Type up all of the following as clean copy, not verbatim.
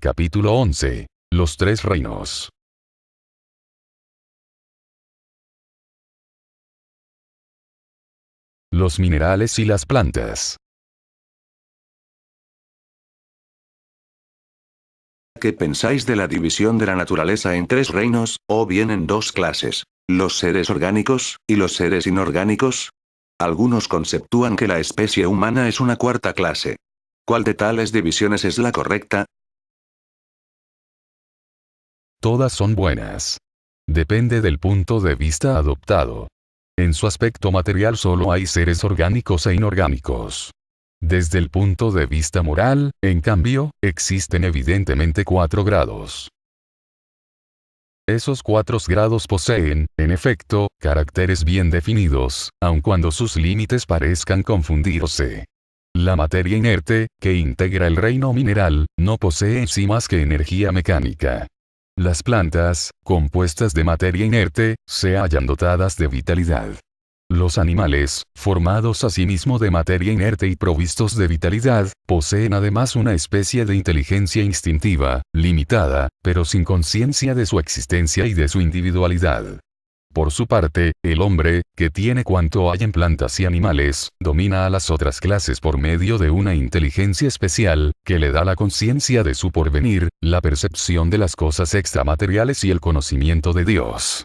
Capítulo 11. Los tres reinos. Los minerales y las plantas. ¿Qué pensáis de la división de la naturaleza en tres reinos, o bien en dos clases? ¿Los seres orgánicos, y los seres inorgánicos? Algunos conceptúan que la especie humana es una cuarta clase. ¿Cuál de tales divisiones es la correcta? Todas son buenas. Depende del punto de vista adoptado. En su aspecto material solo hay seres orgánicos e inorgánicos. Desde el punto de vista moral, en cambio, existen evidentemente 4 grados. Esos 4 grados poseen, en efecto, caracteres bien definidos, aun cuando sus límites parezcan confundirse. La materia inerte, que integra el reino mineral, no posee en sí más que energía mecánica. Las plantas, compuestas de materia inerte, se hallan dotadas de vitalidad. Los animales, formados asimismo de materia inerte y provistos de vitalidad, poseen además una especie de inteligencia instintiva, limitada, pero sin conciencia de su existencia y de su individualidad. Por su parte, el hombre, que tiene cuanto hay en plantas y animales, domina a las otras clases por medio de una inteligencia especial, que le da la conciencia de su porvenir, la percepción de las cosas extramateriales y el conocimiento de Dios.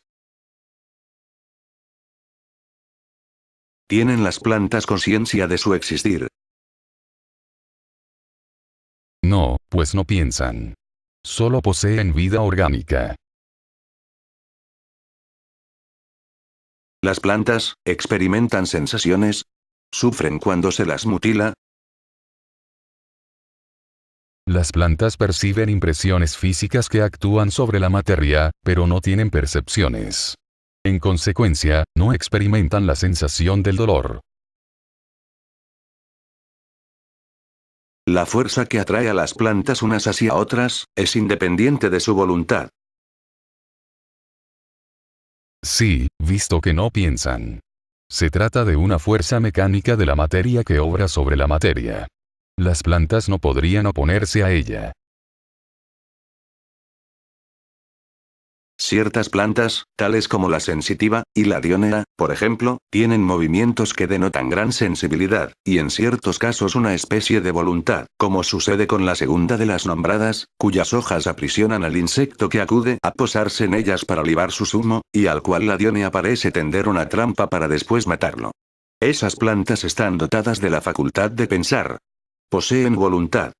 ¿Tienen las plantas conciencia de su existir? No, pues no piensan. Solo poseen vida orgánica. ¿Las plantas experimentan sensaciones? ¿Sufren cuando se las mutila? Las plantas perciben impresiones físicas que actúan sobre la materia, pero no tienen percepciones. En consecuencia, no experimentan la sensación del dolor. La fuerza que atrae a las plantas unas hacia otras, es independiente de su voluntad. Sí, visto que no piensan. Se trata de una fuerza mecánica de la materia que obra sobre la materia. Las plantas no podrían oponerse a ella. Ciertas plantas, tales como la sensitiva, y la dionea, por ejemplo, tienen movimientos que denotan gran sensibilidad, y en ciertos casos una especie de voluntad, como sucede con la segunda de las nombradas, cuyas hojas aprisionan al insecto que acude a posarse en ellas para libar su zumo, y al cual la dionea parece tender una trampa para después matarlo. Esas plantas están dotadas de la facultad de pensar. Poseen voluntad.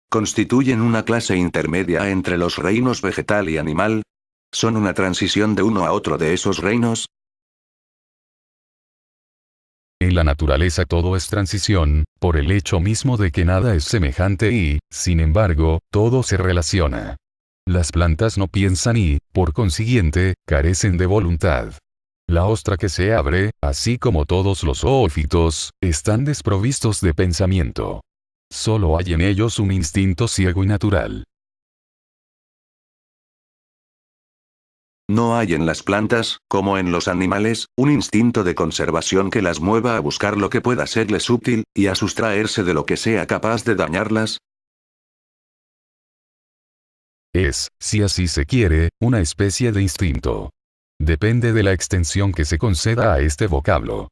Constituyen una clase intermedia entre los reinos vegetal y animal. ¿Son una transición de uno a otro de esos reinos? En la naturaleza todo es transición, por el hecho mismo de que nada es semejante y, sin embargo, todo se relaciona. Las plantas no piensan y, por consiguiente, carecen de voluntad. La ostra que se abre, así como todos los zoófitos, están desprovistos de pensamiento. Solo hay en ellos un instinto ciego y natural. No hay en las plantas, como en los animales, un instinto de conservación que las mueva a buscar lo que pueda serles útil, y a sustraerse de lo que sea capaz de dañarlas. Es, si así se quiere, una especie de instinto. Depende de la extensión que se conceda a este vocablo.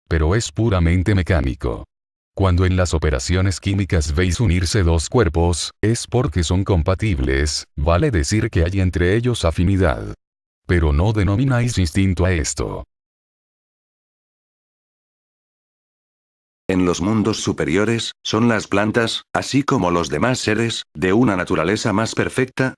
Pero es puramente mecánico. Cuando en las operaciones químicas veis unirse dos cuerpos, es porque son compatibles, vale decir que hay entre ellos afinidad. Pero no denomináis instinto a esto. En los mundos superiores, ¿son las plantas, así como los demás seres, de una naturaleza más perfecta?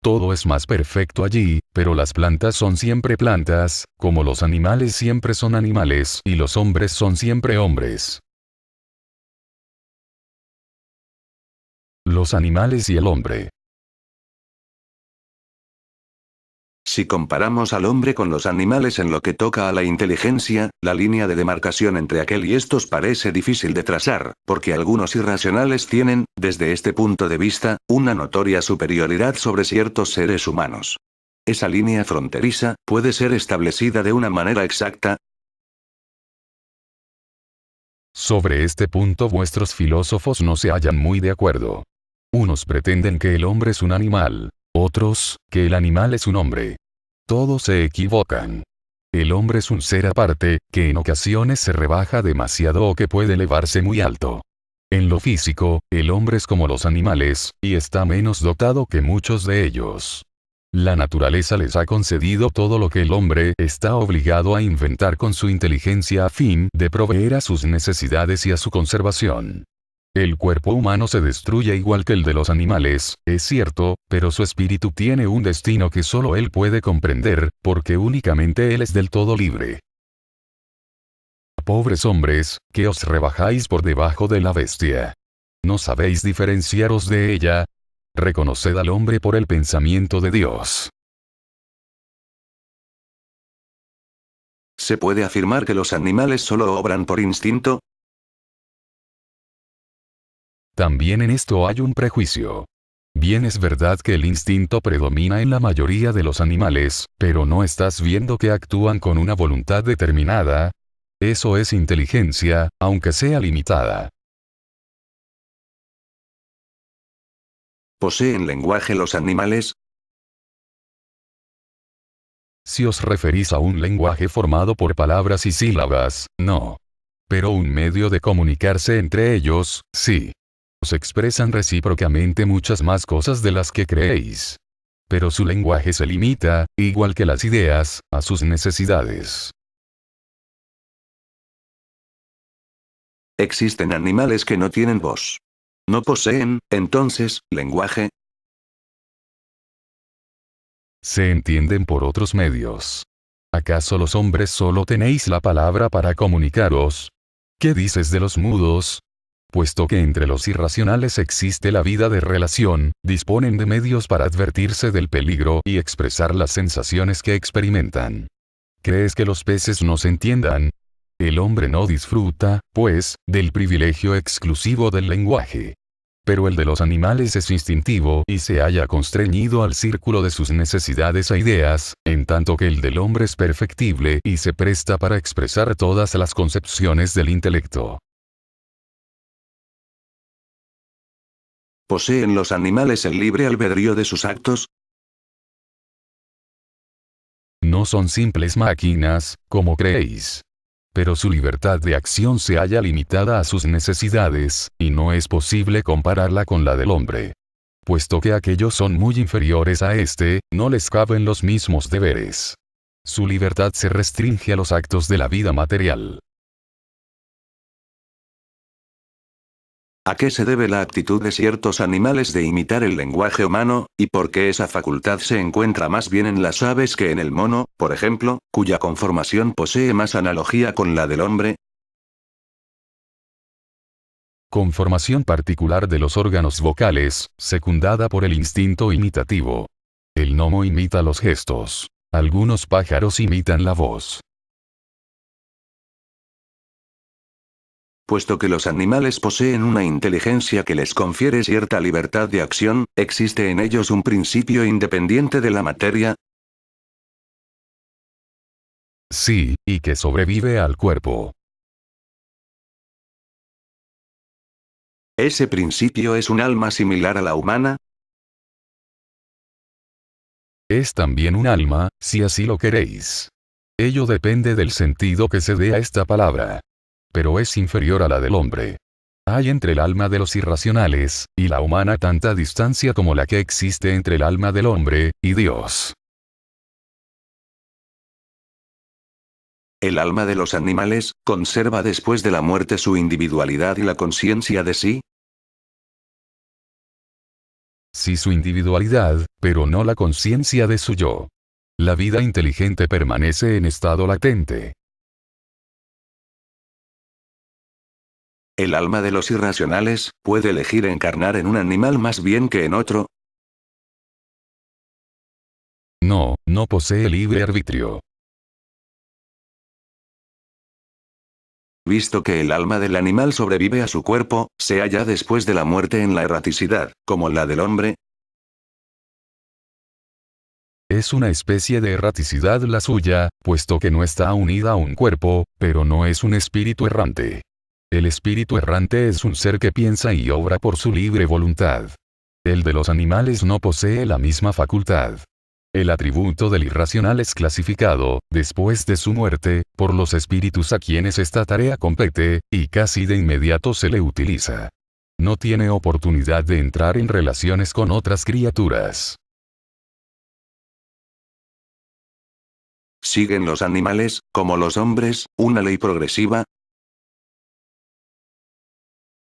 Todo es más perfecto allí, pero las plantas son siempre plantas, como los animales siempre son animales y los hombres son siempre hombres. Los animales y el hombre. Si comparamos al hombre con los animales en lo que toca a la inteligencia, la línea de demarcación entre aquel y estos parece difícil de trazar, porque algunos irracionales tienen, desde este punto de vista, una notoria superioridad sobre ciertos seres humanos. Esa línea fronteriza, ¿puede ser establecida de una manera exacta? Sobre este punto vuestros filósofos no se hallan muy de acuerdo. Unos pretenden que el hombre es un animal, otros, que el animal es un hombre. Todos se equivocan. El hombre es un ser aparte, que en ocasiones se rebaja demasiado o que puede elevarse muy alto. En lo físico, el hombre es como los animales, y está menos dotado que muchos de ellos. La naturaleza les ha concedido todo lo que el hombre está obligado a inventar con su inteligencia a fin de proveer a sus necesidades y a su conservación. El cuerpo humano se destruye igual que el de los animales, es cierto, pero su espíritu tiene un destino que solo él puede comprender, porque únicamente él es del todo libre. Pobres hombres, que os rebajáis por debajo de la bestia. ¿No sabéis diferenciaros de ella? Reconoced al hombre por el pensamiento de Dios. ¿Se puede afirmar que los animales solo obran por instinto? También en esto hay un prejuicio. Bien es verdad que el instinto predomina en la mayoría de los animales, pero ¿no estás viendo que actúan con una voluntad determinada? Eso es inteligencia, aunque sea limitada. ¿Poseen lenguaje los animales? Si os referís a un lenguaje formado por palabras y sílabas, no. Pero un medio de comunicarse entre ellos, sí. Se expresan recíprocamente muchas más cosas de las que creéis. Pero su lenguaje se limita, igual que las ideas, a sus necesidades. Existen animales que no tienen voz. ¿No poseen, entonces, lenguaje? Se entienden por otros medios. ¿Acaso los hombres solo tenéis la palabra para comunicaros? ¿Qué dices de los mudos? Puesto que entre los irracionales existe la vida de relación, disponen de medios para advertirse del peligro y expresar las sensaciones que experimentan. ¿Crees que los peces no se entiendan? El hombre no disfruta, pues, del privilegio exclusivo del lenguaje. Pero el de los animales es instintivo y se halla constreñido al círculo de sus necesidades e ideas, en tanto que el del hombre es perfectible y se presta para expresar todas las concepciones del intelecto. ¿Poseen los animales el libre albedrío de sus actos? No son simples máquinas, como creéis. Pero su libertad de acción se halla limitada a sus necesidades, y no es posible compararla con la del hombre. Puesto que aquellos son muy inferiores a éste, no les caben los mismos deberes. Su libertad se restringe a los actos de la vida material. ¿A qué se debe la actitud de ciertos animales de imitar el lenguaje humano, y por qué esa facultad se encuentra más bien en las aves que en el mono, por ejemplo, cuya conformación posee más analogía con la del hombre? Conformación particular de los órganos vocales, secundada por el instinto imitativo. El gnomo imita los gestos. Algunos pájaros imitan la voz. Puesto que los animales poseen una inteligencia que les confiere cierta libertad de acción, ¿existe en ellos un principio independiente de la materia? Sí, y que sobrevive al cuerpo. ¿Ese principio es un alma similar a la humana? Es también un alma, si así lo queréis. Ello depende del sentido que se dé a esta palabra. Pero es inferior a la del hombre. Hay entre el alma de los irracionales, y la humana tanta distancia como la que existe entre el alma del hombre, y Dios. ¿El alma de los animales, conserva después de la muerte su individualidad y la conciencia de sí? Sí, su individualidad, pero no la conciencia de su yo. La vida inteligente permanece en estado latente. ¿El alma de los irracionales, puede elegir encarnar en un animal más bien que en otro? No, no posee libre arbitrio. Visto que el alma del animal sobrevive a su cuerpo, se halla después de la muerte en la erraticidad, como la del hombre. Es una especie de erraticidad la suya, puesto que no está unida a un cuerpo, pero no es un espíritu errante. El espíritu errante es un ser que piensa y obra por su libre voluntad. El de los animales no posee la misma facultad. El atributo del irracional es clasificado, después de su muerte, por los espíritus a quienes esta tarea compete, y casi de inmediato se le utiliza. No tiene oportunidad de entrar en relaciones con otras criaturas. ¿Siguen los animales, como los hombres, una ley progresiva?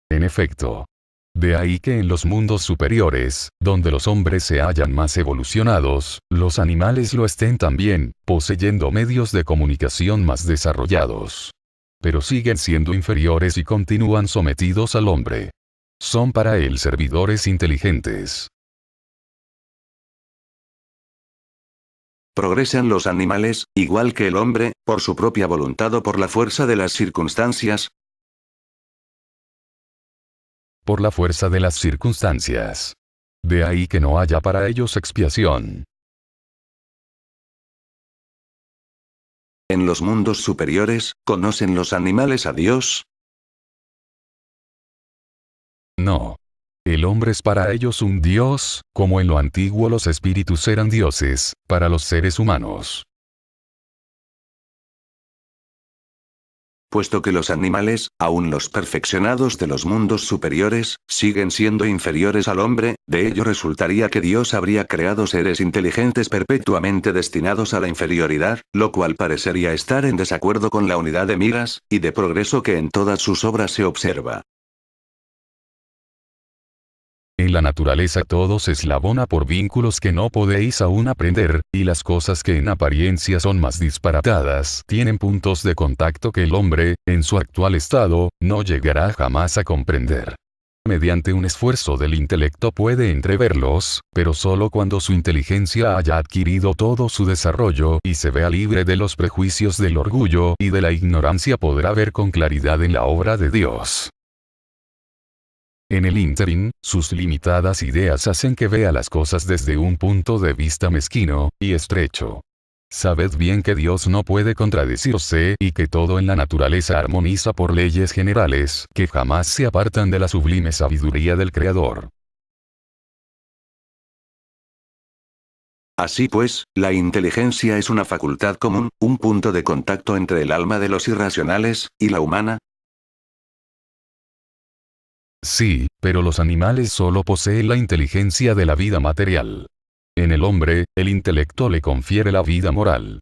En efecto. De ahí que en los mundos superiores, donde los hombres se hallan más evolucionados, los animales lo estén también, poseyendo medios de comunicación más desarrollados. Pero siguen siendo inferiores y continúan sometidos al hombre. Son para él servidores inteligentes. ¿Progresan los animales, igual que el hombre, por su propia voluntad o por la fuerza de las circunstancias? Por la fuerza de las circunstancias. De ahí que no haya para ellos expiación. ¿En los mundos superiores, conocen los animales a Dios? No. El hombre es para ellos un dios, como en lo antiguo los espíritus eran dioses, para los seres humanos. Puesto que los animales, aun los perfeccionados de los mundos superiores, siguen siendo inferiores al hombre, de ello resultaría que Dios habría creado seres inteligentes perpetuamente destinados a la inferioridad, lo cual parecería estar en desacuerdo con la unidad de miras y de progreso que en todas sus obras se observa. En la naturaleza todo se eslabona por vínculos que no podéis aún aprender, y las cosas que en apariencia son más disparatadas tienen puntos de contacto que el hombre, en su actual estado, no llegará jamás a comprender. Mediante un esfuerzo del intelecto puede entreverlos, pero solo cuando su inteligencia haya adquirido todo su desarrollo y se vea libre de los prejuicios del orgullo y de la ignorancia podrá ver con claridad en la obra de Dios. En el ínterin, sus limitadas ideas hacen que vea las cosas desde un punto de vista mezquino y estrecho. Sabed bien que Dios no puede contradecirse y que todo en la naturaleza armoniza por leyes generales que jamás se apartan de la sublime sabiduría del Creador. Así pues, la inteligencia es una facultad común, un punto de contacto entre el alma de los irracionales y la humana. Sí, pero los animales solo poseen la inteligencia de la vida material. En el hombre, el intelecto le confiere la vida moral.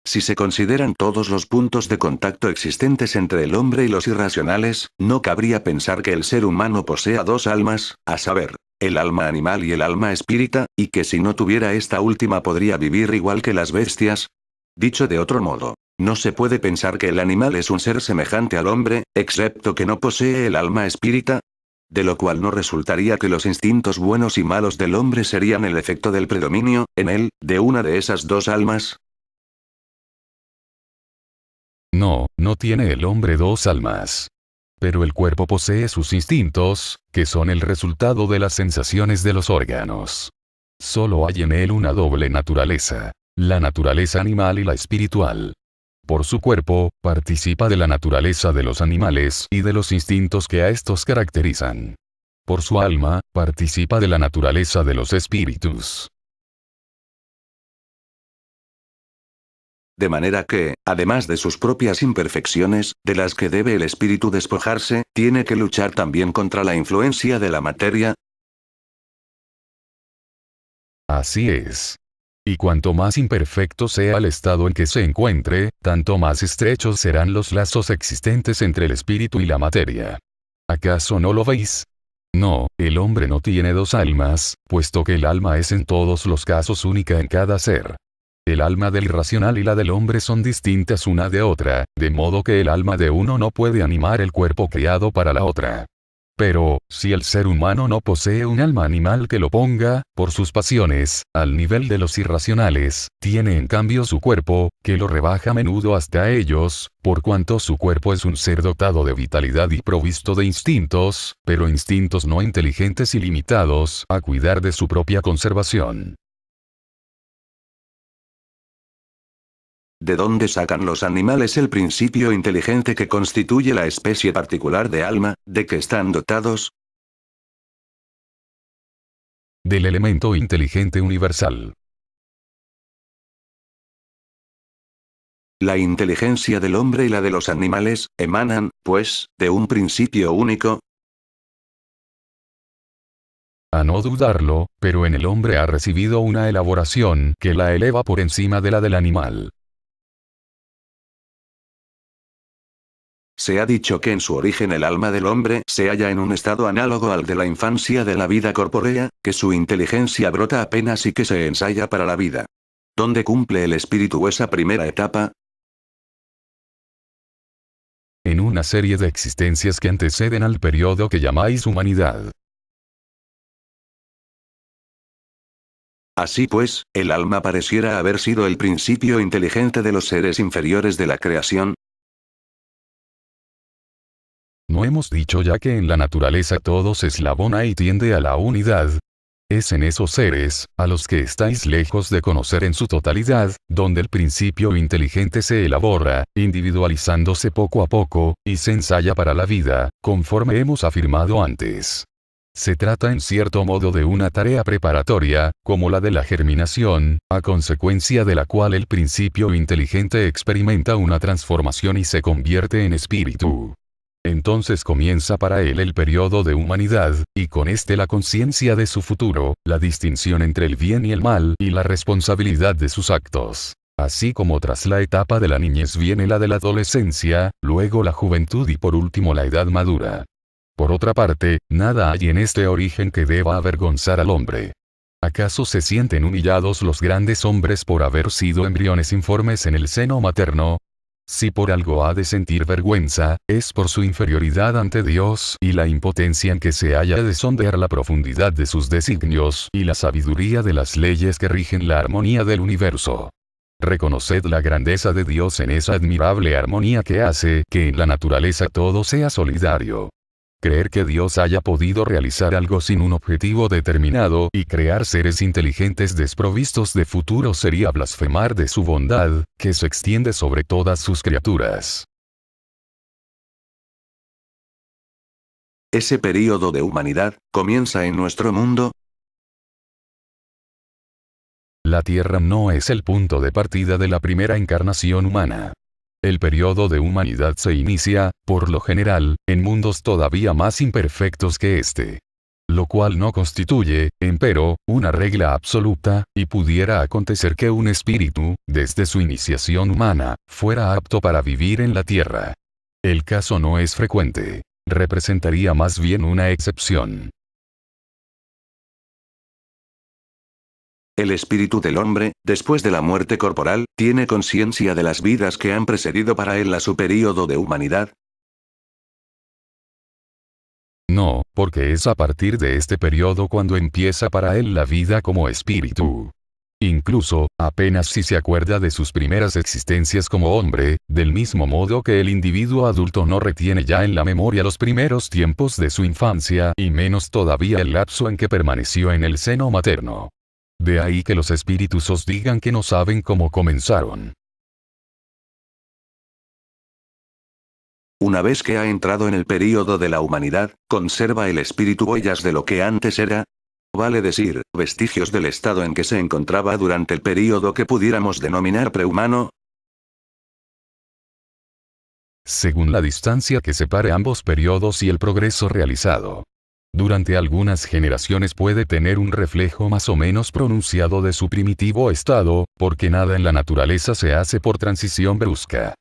Si se consideran todos los puntos de contacto existentes entre el hombre y los irracionales, no cabría pensar que el ser humano posea dos almas, a saber, el alma animal y el alma espírita, y que si no tuviera esta última podría vivir igual que las bestias. Dicho de otro modo, no se puede pensar que el animal es un ser semejante al hombre, excepto que no posee el alma espírita, de lo cual no resultaría que los instintos buenos y malos del hombre serían el efecto del predominio, en él, de una de esas dos almas. No, no tiene el hombre dos almas. Pero el cuerpo posee sus instintos, que son el resultado de las sensaciones de los órganos. Solo hay en él una doble naturaleza, la naturaleza animal y la espiritual. Por su cuerpo, participa de la naturaleza de los animales y de los instintos que a estos caracterizan. Por su alma, participa de la naturaleza de los espíritus. De manera que, además de sus propias imperfecciones, de las que debe el espíritu despojarse, tiene que luchar también contra la influencia de la materia. Así es. Y cuanto más imperfecto sea el estado en que se encuentre, tanto más estrechos serán los lazos existentes entre el espíritu y la materia. ¿Acaso no lo veis? No, el hombre no tiene dos almas, puesto que el alma es en todos los casos única en cada ser. El alma del irracional y la del hombre son distintas una de otra, de modo que el alma de uno no puede animar el cuerpo creado para la otra. Pero, si el ser humano no posee un alma animal que lo ponga, por sus pasiones, al nivel de los irracionales, tiene en cambio su cuerpo, que lo rebaja a menudo hasta ellos, por cuanto su cuerpo es un ser dotado de vitalidad y provisto de instintos, pero instintos no inteligentes y limitados a cuidar de su propia conservación. ¿De dónde sacan los animales el principio inteligente que constituye la especie particular de alma, de que están dotados? Del elemento inteligente universal. La inteligencia del hombre y la de los animales, emanan, pues, de un principio único. A no dudarlo, pero en el hombre ha recibido una elaboración que la eleva por encima de la del animal. Se ha dicho que en su origen el alma del hombre se halla en un estado análogo al de la infancia de la vida corpórea, que su inteligencia brota apenas y que se ensaya para la vida. ¿Dónde cumple el espíritu esa primera etapa? En una serie de existencias que anteceden al periodo que llamáis humanidad. Así pues, el alma pareciera haber sido el principio inteligente de los seres inferiores de la creación. ¿No hemos dicho ya que en la naturaleza todo se eslabona y tiende a la unidad? Es en esos seres, a los que estáis lejos de conocer en su totalidad, donde el principio inteligente se elabora, individualizándose poco a poco, y se ensaya para la vida, conforme hemos afirmado antes. Se trata en cierto modo de una tarea preparatoria, como la de la germinación, a consecuencia de la cual el principio inteligente experimenta una transformación y se convierte en espíritu. Entonces comienza para él el periodo de humanidad, y con este la conciencia de su futuro, la distinción entre el bien y el mal, y la responsabilidad de sus actos. Así como tras la etapa de la niñez viene la de la adolescencia, luego la juventud y por último la edad madura. Por otra parte, nada hay en este origen que deba avergonzar al hombre. ¿Acaso se sienten humillados los grandes hombres por haber sido embriones informes en el seno materno? Si por algo ha de sentir vergüenza, es por su inferioridad ante Dios y la impotencia en que se halla de sondear la profundidad de sus designios y la sabiduría de las leyes que rigen la armonía del universo. Reconoced la grandeza de Dios en esa admirable armonía que hace que en la naturaleza todo sea solidario. Creer que Dios haya podido realizar algo sin un objetivo determinado y crear seres inteligentes desprovistos de futuro sería blasfemar de su bondad, que se extiende sobre todas sus criaturas. ¿Ese período de humanidad comienza en nuestro mundo? La Tierra no es el punto de partida de la primera encarnación humana. El periodo de humanidad se inicia, por lo general, en mundos todavía más imperfectos que este. Lo cual no constituye, empero, una regla absoluta, y pudiera acontecer que un espíritu, desde su iniciación humana, fuera apto para vivir en la Tierra. El caso no es frecuente. Representaría más bien una excepción. El espíritu del hombre, después de la muerte corporal, tiene conciencia de las vidas que han precedido para él a su período de humanidad. No, porque es a partir de este periodo cuando empieza para él la vida como espíritu. Incluso, apenas si se acuerda de sus primeras existencias como hombre, del mismo modo que el individuo adulto no retiene ya en la memoria los primeros tiempos de su infancia y menos todavía el lapso en que permaneció en el seno materno. De ahí que los espíritus os digan que no saben cómo comenzaron. Una vez que ha entrado en el período de la humanidad, ¿conserva el espíritu huellas de lo que antes era? Vale decir, vestigios del estado en que se encontraba durante el período que pudiéramos denominar prehumano. Según la distancia que separe ambos periodos y el progreso realizado. Durante algunas generaciones puede tener un reflejo más o menos pronunciado de su primitivo estado, porque nada en la naturaleza se hace por transición brusca.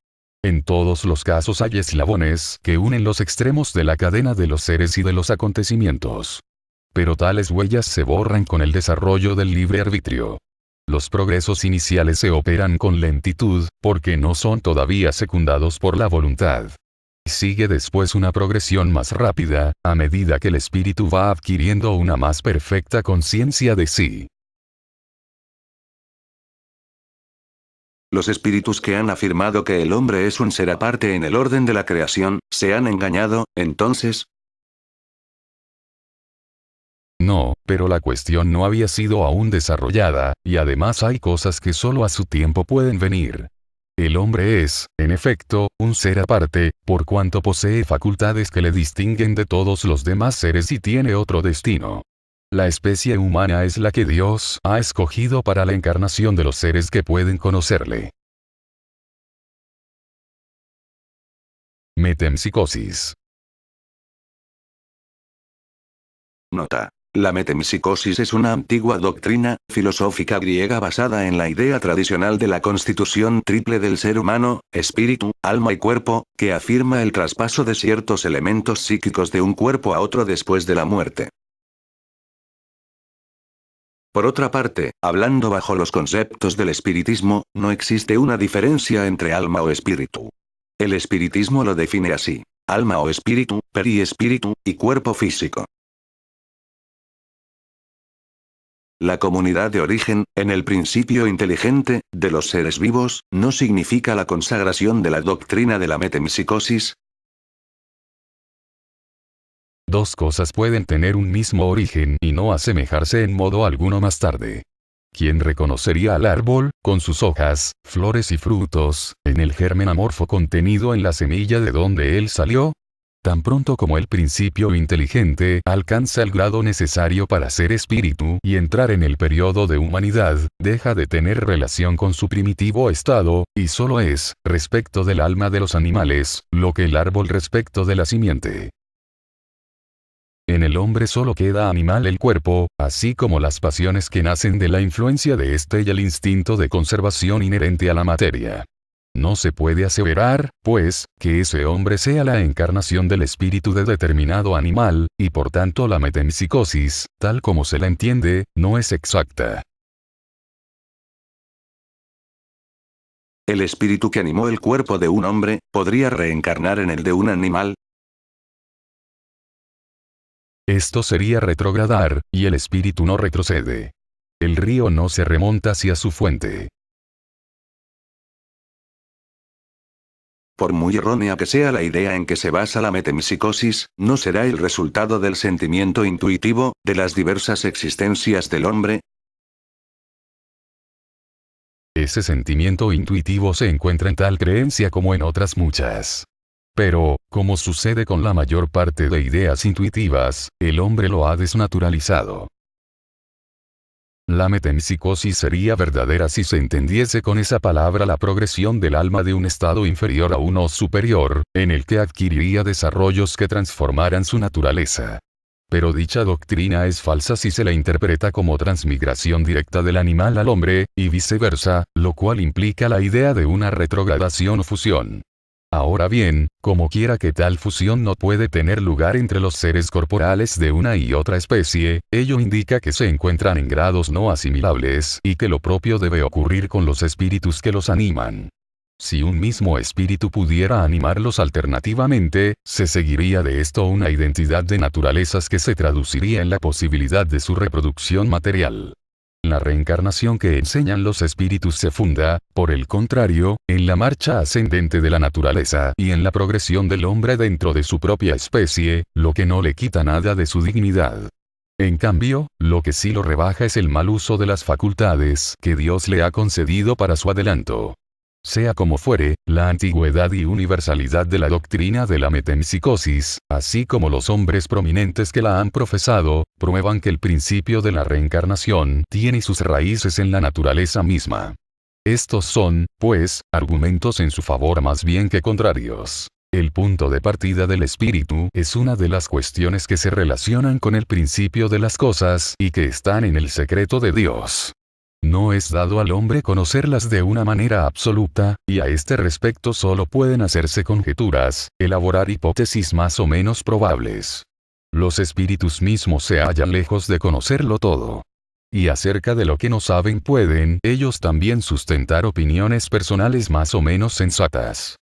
En todos los casos hay eslabones que unen los extremos de la cadena de los seres y de los acontecimientos. Pero tales huellas se borran con el desarrollo del libre arbitrio. Los progresos iniciales se operan con lentitud, porque no son todavía secundados por la voluntad. Sigue después una progresión más rápida, a medida que el espíritu va adquiriendo una más perfecta conciencia de sí. Los espíritus que han afirmado que el hombre es un ser aparte en el orden de la creación, ¿se han engañado, entonces? No, pero la cuestión no había sido aún desarrollada, y además hay cosas que solo a su tiempo pueden venir. El hombre es, en efecto, un ser aparte, por cuanto posee facultades que le distinguen de todos los demás seres y tiene otro destino. La especie humana es la que Dios ha escogido para la encarnación de los seres que pueden conocerle. Metempsicosis. Nota. La metempsicosis es una antigua doctrina filosófica griega basada en la idea tradicional de la constitución triple del ser humano, espíritu, alma y cuerpo, que afirma el traspaso de ciertos elementos psíquicos de un cuerpo a otro después de la muerte. Por otra parte, hablando bajo los conceptos del espiritismo, no existe una diferencia entre alma o espíritu. El espiritismo lo define así: alma o espíritu, periespíritu, y cuerpo físico. La comunidad de origen, en el principio inteligente, de los seres vivos, no significa la consagración de la doctrina de la metempsicosis. Dos cosas pueden tener un mismo origen y no asemejarse en modo alguno más tarde. ¿Quién reconocería al árbol, con sus hojas, flores y frutos, en el germen amorfo contenido en la semilla de donde él salió? Tan pronto como el principio inteligente alcanza el grado necesario para ser espíritu y entrar en el periodo de humanidad, deja de tener relación con su primitivo estado, y solo es, respecto del alma de los animales, lo que el árbol respecto de la simiente. En el hombre solo queda animal el cuerpo, así como las pasiones que nacen de la influencia de éste y el instinto de conservación inherente a la materia. No se puede aseverar, pues, que ese hombre sea la encarnación del espíritu de determinado animal, y por tanto la metempsicosis, tal como se la entiende, no es exacta. ¿El espíritu que animó el cuerpo de un hombre, podría reencarnar en el de un animal? Esto sería retrogradar, y el espíritu no retrocede. El río no se remonta hacia su fuente. Por muy errónea que sea la idea en que se basa la metempsicosis, no será el resultado del sentimiento intuitivo, de las diversas existencias del hombre. Ese sentimiento intuitivo se encuentra en tal creencia como en otras muchas. Pero, como sucede con la mayor parte de ideas intuitivas, el hombre lo ha desnaturalizado. La metempsicosis sería verdadera si se entendiese con esa palabra la progresión del alma de un estado inferior a uno superior, en el que adquiriría desarrollos que transformaran su naturaleza. Pero dicha doctrina es falsa si se la interpreta como transmigración directa del animal al hombre, y viceversa, lo cual implica la idea de una retrogradación o fusión. Ahora bien, como quiera que tal fusión no puede tener lugar entre los seres corporales de una y otra especie, ello indica que se encuentran en grados no asimilables y que lo propio debe ocurrir con los espíritus que los animan. Si un mismo espíritu pudiera animarlos alternativamente, se seguiría de esto una identidad de naturalezas que se traduciría en la posibilidad de su reproducción material. La reencarnación que enseñan los espíritus se funda, por el contrario, en la marcha ascendente de la naturaleza y en la progresión del hombre dentro de su propia especie, lo que no le quita nada de su dignidad. En cambio, lo que sí lo rebaja es el mal uso de las facultades que Dios le ha concedido para su adelanto. Sea como fuere, la antigüedad y universalidad de la doctrina de la metempsicosis, así como los hombres prominentes que la han profesado, prueban que el principio de la reencarnación tiene sus raíces en la naturaleza misma. Estos son, pues, argumentos en su favor más bien que contrarios. El punto de partida del espíritu es una de las cuestiones que se relacionan con el principio de las cosas y que están en el secreto de Dios. No es dado al hombre conocerlas de una manera absoluta, y a este respecto solo pueden hacerse conjeturas, elaborar hipótesis más o menos probables. Los espíritus mismos se hallan lejos de conocerlo todo. Y acerca de lo que no saben pueden ellos también sustentar opiniones personales más o menos sensatas.